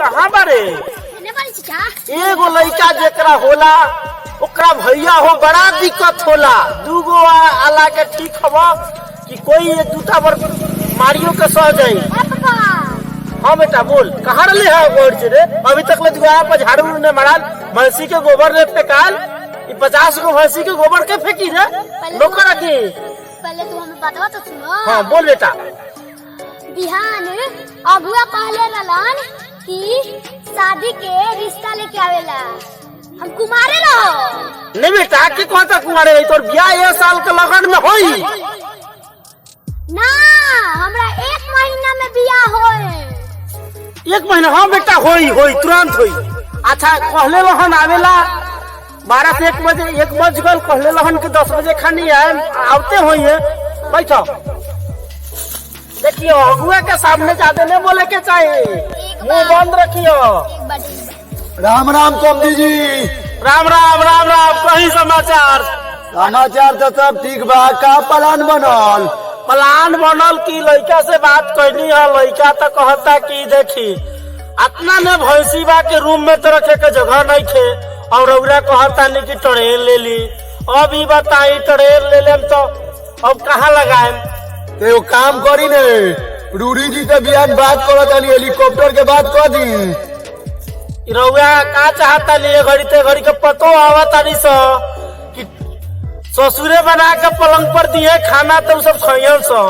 कहाँ बारे? एगो लड़का जेकरा होला ओकरा भैया हो बड़ा दिक्कत होला। दूगो आला के ठीक हवा कि कोई एक दूटा बार मारियो के सह जाई। हाँ बेटा बोल कहाँ रहे है गोड़ से रे? अभी तक ले दुआ पर झाड़ू ने मारल भैंसी के गोबर ने फेकाल। 50 गो भैंसी के गोबर के फेंकी रे लोग रखे। पहले तू हमें बतवा तो सुनो। हाँ बोल बेटा। बिहान अगुआ कहले रहलन कि शादी के रिश्ता लेके आवेला, हम कुमारे रहो। नहीं बेटा के कौन सा कुमारे रही? तोर ब्याह 1 साल के लगन में होई ना, हमरा 1 महीना में बियाह होए। 1 महीना? हाँ बेटा होई तुरंत होई। अच्छा कहले रहन आवेला 12 से 1 बजे 1 बज गल। कहले रहन के 10 बजे खानी आए आवते होई है। बैठो देखियो अगुआ के सामने ज्यादा नहीं बोले के चाहिए, मुंह बंद रखियो। राम राम समझी जी। राम राम राम राम। कहीं समाचार तो सब ठीक बा। का प्लान बनल? प्लान बनल की लड़का से बात करनी है। लड़का तो कहता कि देखी अपना ने भैंसी बा के रूम में तो रखे के जगह नहीं थे और रउरा कहता नहीं कि ट्रेन ले ली। अब ई बताई ट्रेन ले लेम तो अब कहाँ लगाए? तो काम करी ने रूरी जी से बिहान बात करत हेलीकॉप्टर के बात कर दी। रउआ का चाहता नहीं घड़ी ते घड़ी के पतो आवता नहीं सो कि ससुरे बना के पलंग पर दिए खाना तो सब खइयन सो।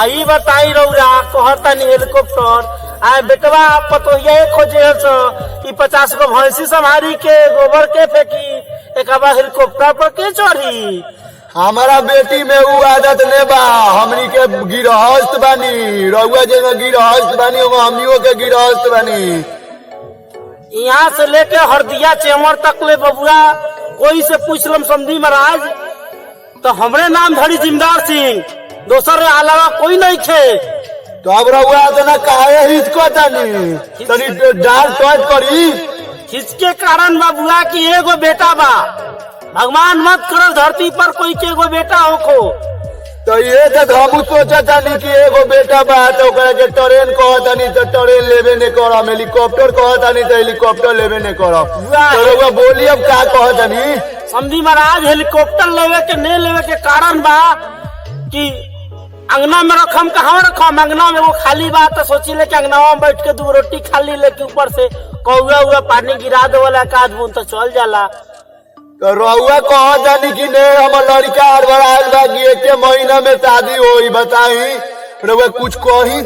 आई बताई रउरा कहता नहीं हेलीकॉप्टर आए बेटवा पतो ये खोजे सो कि 50 गो भैंसी संभारी के गोबर के फेंकी एक बार हेलीकॉप्टर पर के चढ़ी। हमारा बेटी में वो आदत ने बा। हमनी के गिरहस्त बानी, रउआ जगह गिरहस्त बानी हमनियों के गिरहस्त बानी। यहाँ से लेके हरदिया चेमर तक ले बबुआ कोई से पूछ लम समझी महाराज तो हमरे नाम धरी जिमदार सिंह, दोसर अलावा कोई नहीं थे। तो अब रउआ इतना काहे हिचकतानी? तनी डाल टॉट करी। इसके कारण बबुआ की एगो बेटा बा। भगवान मत करो धरती पर कोई के एगो बेटा होखो। तो ये तो हम सोचतानी कि एगो बेटा बा तो ओकरा के ट्रेन कहतानी तो ट्रेन लेवे ने करम, हेलीकॉप्टर कहतानी तो हेलीकॉप्टर लेवे ने करम। तो रउआ बोली अब का कहतानी? समझी महाराज हेलीकॉप्टर लेवे के नहीं लेवे के कारण बा कि अंगना में रखम कहाँ रखम? अंगना में वो खाली बा तो सोची ले कि अंगना में बैठ के 2 रोटी खाली लेके ऊपर से कौआ हुआ पानी गिरा दे वाला का बूंद तो चल जाला। तो रउआ कहतानी कि ने हमर लड़का हड़बड़ाइल बा कि 1 महीना में शादी होई। बताई रउआ कुछ कही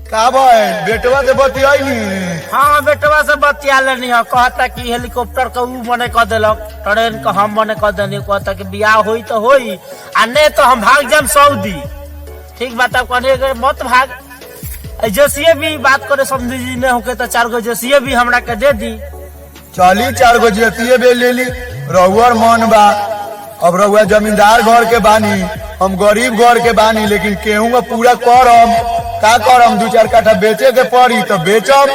का भाई? बेटवा से बतियाई नी? हाँ बेटवा से बतिया लेनी है। कहता कि हेलीकॉप्टर का ऊ मने कर दिलक, ट्रेन का हम मने कर देनी। कहता कि बियाह होई तो होई आ नहीं तो हम भाग जाम सऊदी। ठीक बात आप कहने मत भाग। जैसे भी बात करे समझी जी ने होके तो 4 गो जैसे भी हमरा के दे दी। चली 4 गो जेतिये बे ले ली। रउआ मन बा। अब रउआ जमींदार घर के बानी, हम गरीब घर के बानी, लेकिन केहू में पूरा करम का करम? 2-4 काठा बेचे के पड़ी तो बेचम।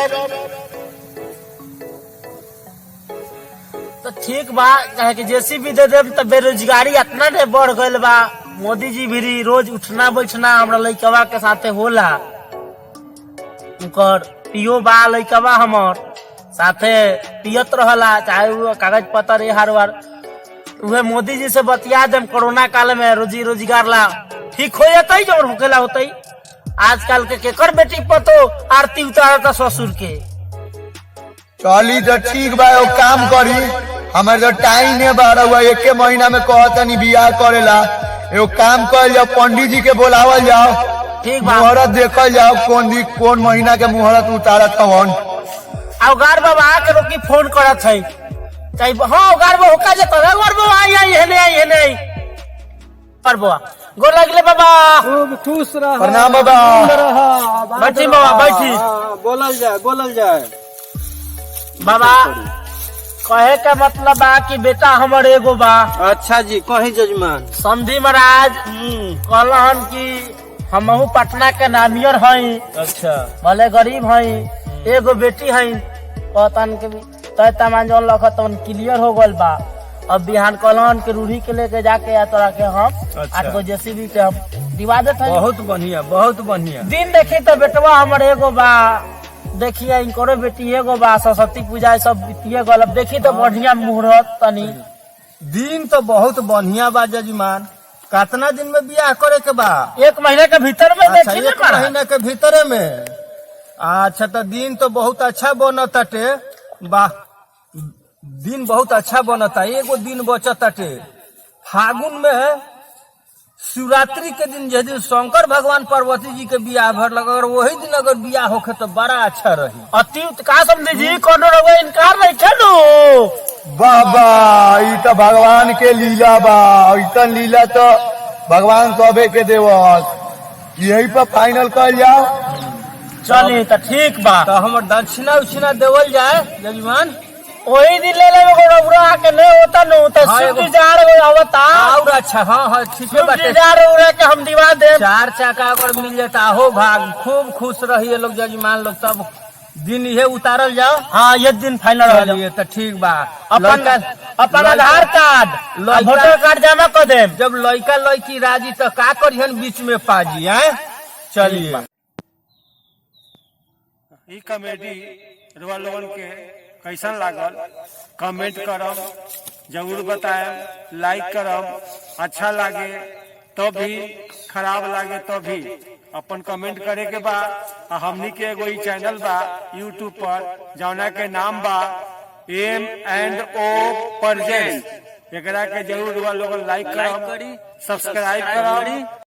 तो ठीक बा कहे कि जैसे भी दे दे तो बेरोजगारी इतना ने बढ़ गईल बा। मोदी जी भी रोज उठना बैठना हमरा लइकवा के साथे होला। उनकर पियो बा लइकवा हमर साथे पियत रहला, चाहे वो कागज पत्र हार वार। उहे मोदी जी से बतिया देम कोरोना काल में रोजी रोजगार ला ठीक हो जाता जो होकेला होता। आजकल के केकर बेटी पतो आरती उतारता ससुर के। चली तो ठीक बा। वो काम करी हमारे जो टाइम ने बा। रउआ 1 महीना में कहतनी बियाह करेला। एगो काम कर जाओ, पंडित जी के बोलावल जाओ, ठीक बा। मुहूर्त देखल जाओ कौन महीना के मुहूर्त उतारत हवन। उगार बाबा आके रोकी फोन करत है चाहे। हाँ उगार बाबा होका जाता है। उगार बाबा आई है पर बाबा गोर लगले बाबा। खूब खुश रह। प्रणाम बाबा। बैठी बाबा बैठी। बोलल जाए बाबा कहे का मतलब बा कि बेटा हमर एगो बा। अच्छा जी कहीं जजमान। समझी महाराज कहलन कि हमहू पटना के नामियर हई। अच्छा भले गरीब हई, एगो बेटी हई। कहतन के तय तमान जौन लखत क्लियर हो गल बा। अब बिहान कलहन के रूढ़ी के लेके जाके या तोरा के हम 8 गो जेसीबी के हम दिवा देते हैं। बहुत बढ़िया बहुत बढ़िया। दिन देखी तो बेटवा हमर एगो बा देखिए इनको बेटी एगो बा सरस्वती पूजा सब बीतिए गल। अब देखी तो बढ़िया मुहूर्त तनी दिन तो बहुत बढ़िया बा जजमान। कितना दिन में बियाह करे के बा? 1 महीने के भीतर में अच्छा, देखी 1 महीने के भीतरे में। अच्छा तो दिन तो बहुत अच्छा बनताटे बा। दिन बहुत अच्छा बनता। एगो दिन बचताटे फागुन में शिवरात्रि के दिन यदि शंकर भगवान पार्वती जी के बियाह भर लगा, अगर वही दिन अगर बियाह होखे तो बड़ा अच्छा रही। अति का समझी जी कोनो रउआ इनकार नहीं खेलू। बाबा ई तो भगवान के लीला बा। ऐसन लीला तो भगवान सबे के देवत। यही पर फाइनल कर जाओ। चली तो ठीक बा। तो हमर दक्षिणा उछिना देवल जाए जजमान। वही दिन ले ले रउआ के नहीं होता नो तो हाँ, शिव जी जार हो आवता और अच्छा। हाँ ठीक है शिव जी बाटे। जार उड़े के हम दिवा दे। 4 चक्का अगर मिल जाता हो भाग। खूब खुश रहिए लोग जजमान लोग। तब दिन ये उतारल जाओ। हाँ ये दिन फाइनल हो चलिए तो ठीक बा। अपन आधार कार्ड वोटर कार्ड जमा कर दे। जब लड़का लड़की राजी तो का करियन बीच में पाजी है। चलिए ई कॉमेडी रुआ लोगन के कैसन लागल कमेंट करम, जरूर बताएं। लाइक करम, अच्छा लागे तो भी, खराब लागे तो भी अपन कमेंट करे के बा। हमनी के एगो चैनल बा यूट्यूब पर जौना के नाम बा M&O प्रेजेंट। एकरा के जरूर रुआ लोगन लाइक करम, सब्सक्राइब करम।